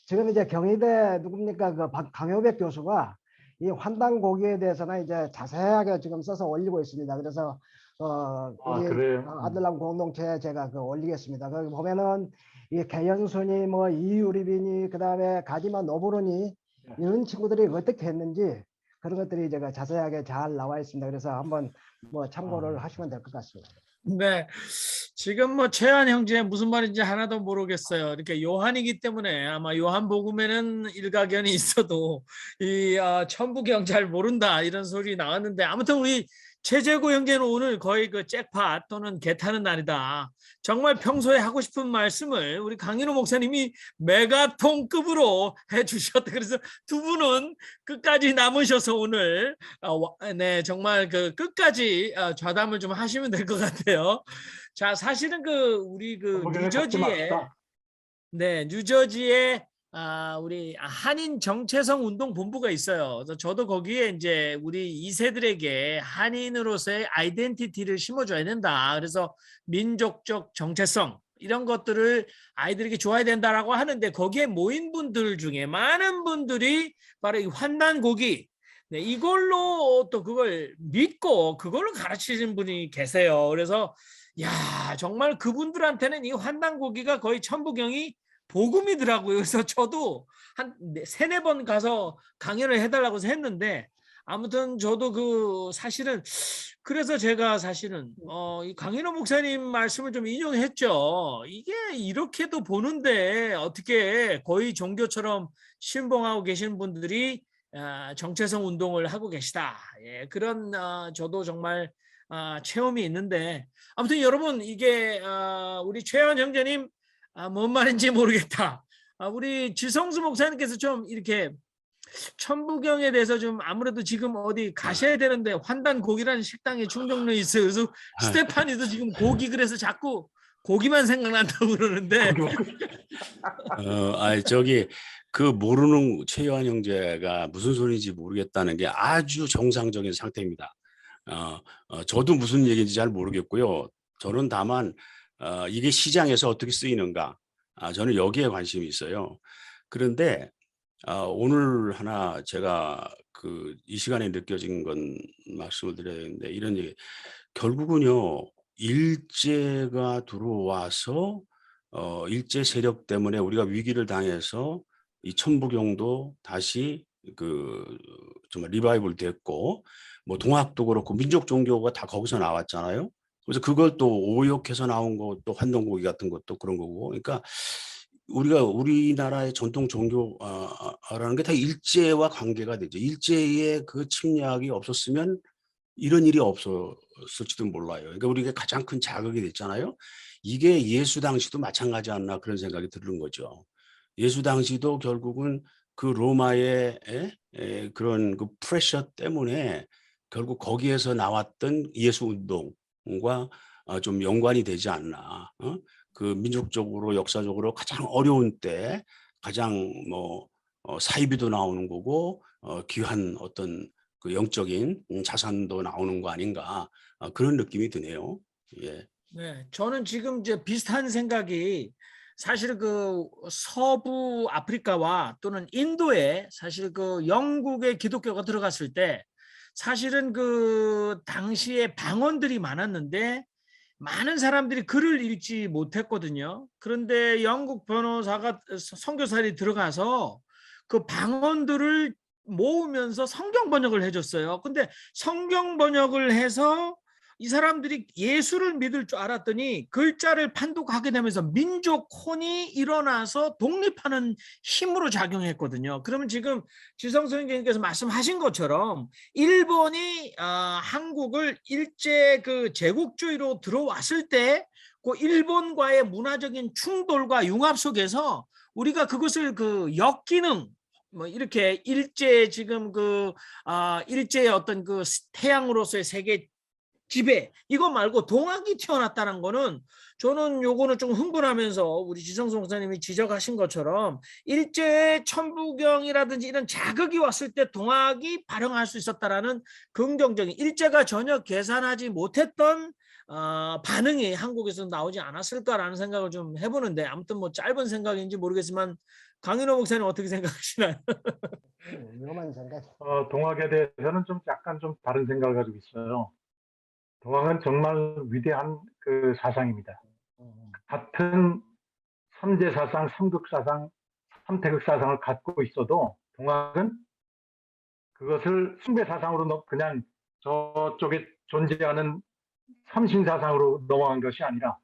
지금 이제 경희대 누굽니까 그 강효백 교수가 이 환단고기에 대해서는 이제 자세하게 지금 써서 올리고 있습니다. 그래서 우리 그래요? 아들람 공동체에 제가 올리겠습니다. 거기 보면은 이 개연순이 뭐 이유리빈이 그다음에 가지마 노부르니 이런 친구들이 어떻게 했는지 그런 것들이 제가 자세하게 잘 나와 있습니다. 그래서 한번 뭐 참고를 하시면 될 것 같습니다. 네, 지금 뭐 최한 형제 무슨 말인지 하나도 모르겠어요. 이렇게 요한이기 때문에 아마 요한복음에는 일가견이 있어도 이 천부경 잘 모른다 이런 소리 나왔는데 아무튼 우리 최재고 형제는 오늘 거의 그 잭팟 또는 개타는 날이다. 정말 평소에 하고 싶은 말씀을 우리 강인호 목사님이 메가톤급으로 해주셨다. 그래서 두 분은 끝까지 남으셔서 오늘 네 정말 그 끝까지 좌담을 좀 하시면 될 것 같아요. 자, 사실은 그 우리 그 천부경에 섞지 뉴저지에 맙시다. 네 뉴저지에 우리 한인 정체성 운동 본부가 있어요. 그래서 저도 거기에 이제 우리 2세들에게 한인으로서의 아이덴티티를 심어줘야 된다. 그래서 민족적 정체성 이런 것들을 아이들에게 줘야 된다라고 하는데 거기에 모인 분들 중에 많은 분들이 바로 이 환난고기 네, 이걸로 또 그걸 믿고 그걸로 가르치는 분이 계세요. 그래서 야 정말 그분들한테는 이 환난고기가 거의 천부경이 복음이더라고요. 그래서 저도 한 세네 번 가서 강연을 해달라고 해서 했는데 아무튼 저도 그 사실은 그래서 제가 사실은 이 강인호 목사님 말씀을 좀 인용했죠. 이게 이렇게도 보는데 어떻게 거의 종교처럼 신봉하고 계신 분들이 정체성 운동을 하고 계시다. 예, 그런 저도 정말 체험이 있는데 아무튼 여러분 이게 우리 최현 형제님 뭔 말인지 모르겠다. 우리 지성수 목사님께서 좀 이렇게 천부경에 대해서 좀 아무래도 지금 어디 가셔야 되는데 환단고기라는 식당에 충정로에 있어요. 그래서 스테파니도 지금 고기 그래서 자꾸 고기만 생각난다고 그러는데 저기 그 모르는 최요한 형제가 무슨 소리인지 모르겠다는 게 아주 정상적인 상태입니다. 저도 무슨 얘기인지 잘 모르겠고요. 저는 다만 이게 시장에서 어떻게 쓰이는가 저는 여기에 관심이 있어요. 그런데 오늘 하나 제가 이 시간에 느껴진 건 말씀을 드려야 되는데 이런 얘기 결국은요 일제가 들어와서 일제 세력 때문에 우리가 위기를 당해서 이 천부경도 다시 정말 리바이벌 됐고 뭐 동학도 그렇고 민족 종교가 다 거기서 나왔잖아요. 그래서 그걸 또 오역해서 나온 것도 환동고기 같은 것도 그런 거고 그러니까 우리가 우리나라의 전통 종교라는 게 다 일제와 관계가 되죠. 일제의 그 침략이 없었으면 이런 일이 없었을지도 몰라요. 그러니까 우리가 가장 큰 자극이 됐잖아요. 이게 예수 당시도 마찬가지 않나 그런 생각이 드는 거죠. 예수 당시도 결국은 그 로마의 그런 그 프레셔 때문에 결국 거기에서 나왔던 예수 운동과 좀 연관이 되지 않나. 그 민족적으로 역사적으로 가장 어려운 때 가장 뭐 사이비도 나오는 거고 귀한 어떤 그 영적인 자산도 나오는 거 아닌가 그런 느낌이 드네요. 예. 네, 저는 지금 이제 비슷한 생각이 사실 그 서부 아프리카와 또는 인도에 사실 그 영국의 기독교가 들어갔을 때 사실은 그 당시에 방언들이 많았는데 많은 사람들이 글을 읽지 못했거든요. 그런데 영국 변호사가 선교사들이 들어가서 그 방언들을 모으면서 성경 번역을 해줬어요. 근데 성경 번역을 해서 이 사람들이 예수를 믿을 줄 알았더니 글자를 판독하게 되면서 민족혼이 일어나서 독립하는 힘으로 작용했거든요. 그러면 지금 지성 선생님께서 말씀하신 것처럼 일본이 한국을 일제 그 제국주의로 들어왔을 때 그 일본과의 문화적인 충돌과 융합 속에서 우리가 그것을 그 역기능 뭐 이렇게 일제 지금 그 일제의 어떤 그 태양으로서의 세계 지배 이거 말고 동학이 튀어났다는 거는 저는 요거는 좀 흥분하면서 우리 지성수 목사님이 지적하신 것처럼 일제의 천부경이라든지 이런 자극이 왔을 때 동학이 발흥할 수 있었다라는 긍정적인 일제가 전혀 계산하지 못했던 반응이 한국에서 나오지 않았을까라는 생각을 좀 해보는데 아무튼 뭐 짧은 생각인지 모르겠지만 강인호 목사님 어떻게 생각하시나요? 위험한 생각. 동학에 대해서는 좀 약간 좀 다른 생각을 가지고 있어요. 동학은 정말 위대한 그 사상입니다. 같은 삼재 사상, 삼극 사상, 삼태극 사상을 갖고 있어도 동학은 그것을 숭배 사상으로 그냥 저쪽에 존재하는 삼신 사상으로 넘어간 것이 아니라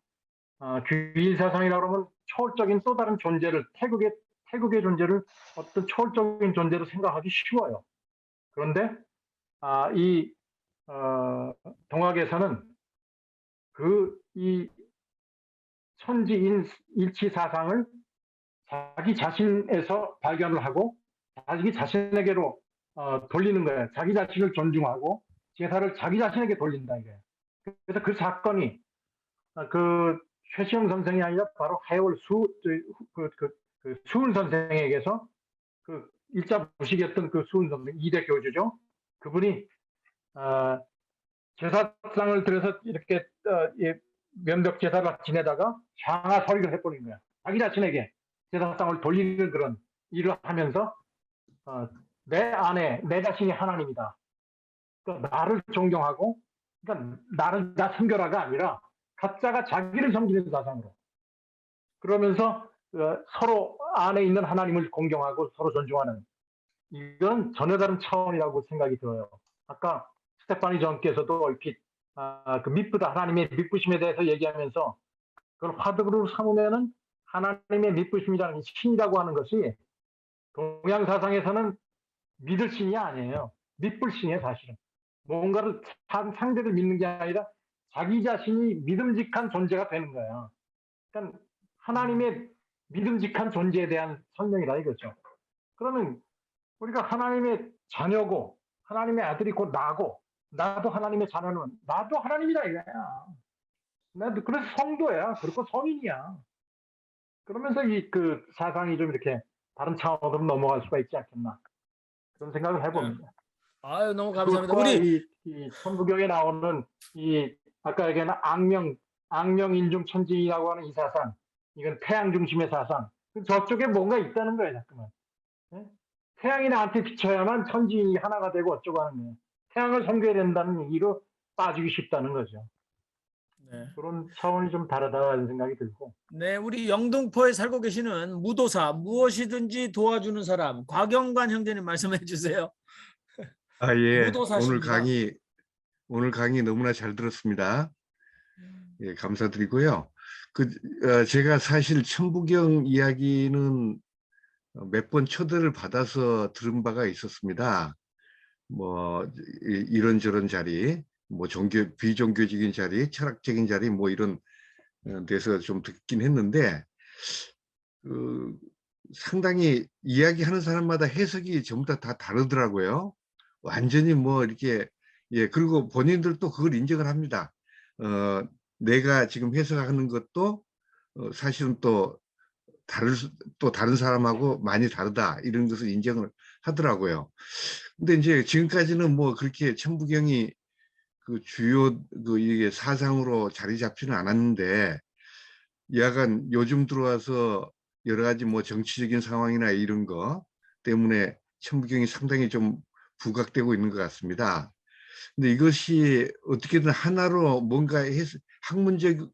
귀일 사상이라고 하면 초월적인 또 다른 존재를 태극의 존재를 어떤 초월적인 존재로 생각하기 쉬워요. 그런데 이 동학에서는 이 천지인 일치 사상을 자기 자신에서 발견을 하고 자기 자신에게로 돌리는 거예요. 자기 자신을 존중하고 제사를 자기 자신에게 돌린다 이거예요. 그래서 그 사건이 그 최시영 선생이 아니라 바로 하여월 수은 선생에게서 그 일자 부식이었던 그 수은 선생 2대 교주죠. 그분이 제사상을 들여서 이렇게 면벽 제사를 지내다가 향하 서리를 해버린 거야. 자기 자신에게 제사상을 돌리는 그런 일을 하면서 내 안에 내 자신이 하나님이다. 그러니까 나를 존경하고 그러니까 나를 나 섬겨라가 아니라 각자가 자기를 섬기는 사상으로 그러면서 서로 안에 있는 하나님을 공경하고 서로 존중하는 이건 전혀 다른 차원이라고 생각이 들어요. 아까 스테파니 전께서도 얼핏 그 미쁘다 하나님의 미쁘심에 대해서 얘기하면서 그걸 화두로 삼으면은 하나님의 미쁘심이라는 신이라고 하는 것이 동양 사상에서는 믿을 신이 아니에요. 미쁠 신이에요, 사실은. 뭔가를 상대를 믿는 게 아니라 자기 자신이 믿음직한 존재가 되는 거야. 그러니까 하나님의 믿음직한 존재에 대한 설명이다 이거죠. 그러면 우리가 하나님의 자녀고 하나님의 아들이 곧 나고 나도 하나님의 자녀는 나도 하나님이다 이거야. 나도 그래서 성도야. 그리고 성인이야. 그러면서 그 사상이 좀 이렇게 다른 차원으로 넘어갈 수가 있지 않겠나 그런 생각을 해봅니다. 아유 너무 감사합니다. 그것과 우리 이 천부경에 나오는 이 아까 얘기한 악명 인중 천지라고 하는 이 사상 이건 태양 중심의 사상 저쪽에 뭔가 있다는 거예요 자꾸만. 네? 태양이 나한테 비춰야만 천지인이 하나가 되고 어쩌고 하는 거예요. 태양을 섬겨야 된다는 얘기로 빠지기 쉽다는 거죠. 네. 그런 차원이 좀 다르다는 생각이 들고. 네, 우리 영등포에 살고 계시는 무도사 무엇이든지 도와주는 사람 곽영관 형제님 말씀해 주세요. 예. 무도사십니다. 오늘 강의 너무나 잘 들었습니다. 예, 감사드리고요. 제가 사실 천부경 이야기는 몇 번 초대를 받아서 들은 바가 있었습니다. 뭐 이런저런 자리, 뭐 비종교적인 자리, 철학적인 자리, 뭐 이런 데서 좀 듣긴 했는데 상당히 이야기하는 사람마다 해석이 전부 다 다르더라고요. 완전히 뭐 이렇게 그리고 본인들도 그걸 인정을 합니다. 내가 지금 해석하는 것도 사실은 또 다른 사람하고 많이 다르다 이런 것을 인정을 하더라고요. 근데 이제 지금까지는 뭐 그렇게 천부경이 그 주요 이게 사상으로 자리 잡지는 않았는데 약간 요즘 들어와서 여러 가지 뭐 정치적인 상황이나 이런 거 때문에 천부경이 상당히 좀 부각되고 있는 것 같습니다. 근데 이것이 어떻게든 하나로 뭔가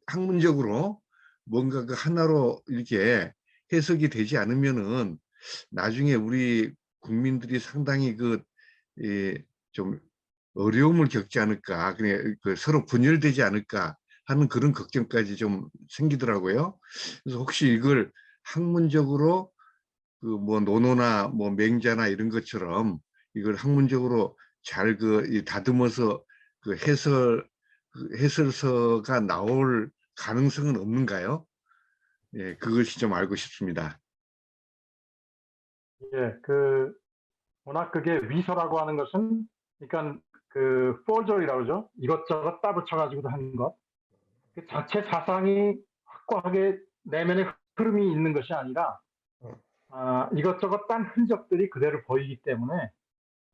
학문적으로 뭔가 그 하나로 이렇게 해석이 되지 않으면은 나중에 우리 국민들이 상당히 좀 어려움을 겪지 않을까, 그냥 그 서로 분열되지 않을까 하는 그런 걱정까지 좀 생기더라고요. 그래서 혹시 이걸 학문적으로 그 뭐 논어나 뭐 맹자나 이런 것처럼 이걸 학문적으로 잘 그 다듬어서 그 해설서가 나올 가능성은 없는가요? 예, 그것이 좀 알고 싶습니다. 예, 워낙 그게 위서라고 하는 것은, 그러니까 그 포저리라고 그러죠. 이것저것 따붙여가지고 하는 것. 그 자체 사상이 확고하게 내면의 흐름이 있는 것이 아니라, 이것저것 딴 흔적들이 그대로 보이기 때문에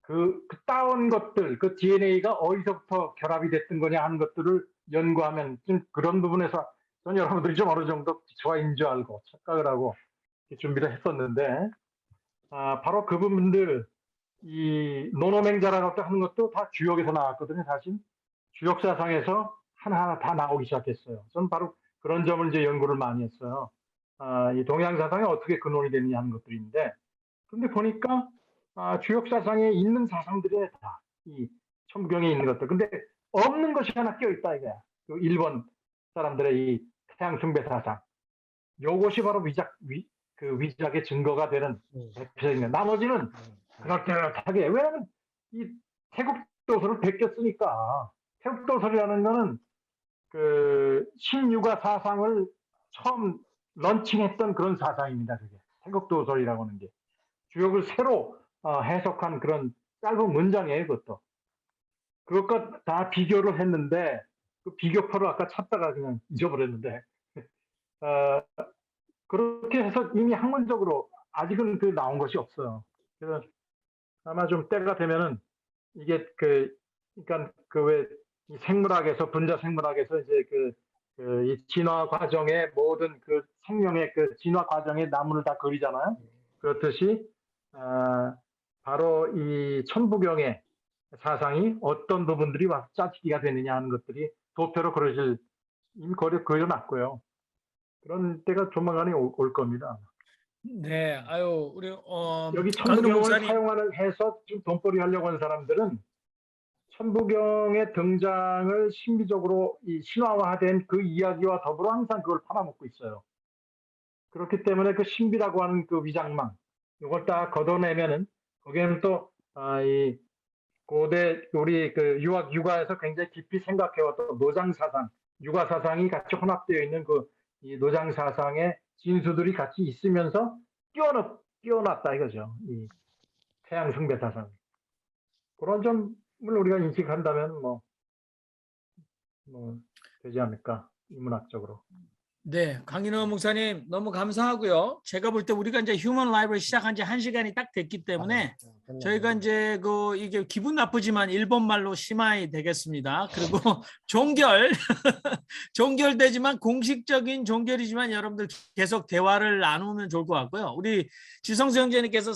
그 따온 것들, 그 DNA가 어디서부터 결합이 됐던 거냐 하는 것들을 연구하면 좀 그런 부분에서 전 여러분들이 좀 어느 정도 기초가 있는 줄 알고 착각을 하고 준비를 했었는데, 바로 그 부분들, 이 노노맹자라고 하는 것도 다 주역에서 나왔거든요. 사실 주역사상에서 하나하나 다 나오기 시작했어요. 저는 바로 그런 점을 이제 연구를 많이 했어요. 이 동양사상이 어떻게 근원이 되느냐 하는 것들인데, 근데 보니까 주역사상에 있는 사상들에 다 이 천부경에 있는 것들, 근데 없는 것이 하나 껴있다 이거야. 그 일본 사람들의 이 태양 숭배 사상, 요것이 바로 위작의 증거가 되는 대표적인, 나머지는 그럴듯하게, 왜냐하면 이 태국 도서를 베꼈으니까. 태국 도서라는 거는 그 신유가 사상을 처음 런칭했던 그런 사상입니다. 그게 태국 도서라고 하는 게 주역을 새로 해석한 그런 짧은 문장이에요. 그것과 다 비교를 했는데, 그 비교표를 아까 찾다가 그냥 잊어버렸는데, 그렇게 해서 이미 학문적으로 아직은 나온 것이 없어요. 그래서 아마 좀 때가 되면은 이게 그러니까 왜 생물학에서, 분자 생물학에서 이제 이 진화 과정의 모든 그 생명의 그 진화 과정의 나무를 다 그리잖아요. 그렇듯이 바로 이 천부경의 사상이 어떤 부분들이 와서 짜치기가 되느냐 하는 것들이 도표로 이미 그려놨고요. 그런 때가 조만간에 올 겁니다. 네, 아유 우리 여기 강인호 천부경을 목사님. 사용하는 해서 좀 돈벌이 하려고 하는 사람들은 천부경의 등장을 신비적으로 이 신화화된 그 이야기와 더불어 항상 그걸 팔아먹고 있어요. 그렇기 때문에 그 신비라고 하는 그 위장망, 이걸 딱 걷어내면은 거기에는 또 이 고대 우리 그 육아에서 굉장히 깊이 생각해왔던 노장 사상, 육아 사상이 같이 혼합되어 있는 이 노장 사상의 진수들이 같이 있으면서 끼워놨다 이거죠. 이 태양 숭배 사상. 그런 점을 우리가 인식한다면 뭐 되지 않을까, 인문학적으로. 네, 강인호 목사님 너무 감사하고요. 제가 볼 때 우리가 이제 휴먼 라이브를 시작한 지 1시간이 딱 됐기 때문에 저희가 이제 이게 기분 나쁘지만 일본 말로 시마이 되겠습니다. 그리고 종결되지만 공식적인 종결이지만 여러분들 계속 대화를 나누면 좋을 것 같고요. 우리 지성수 형제님께서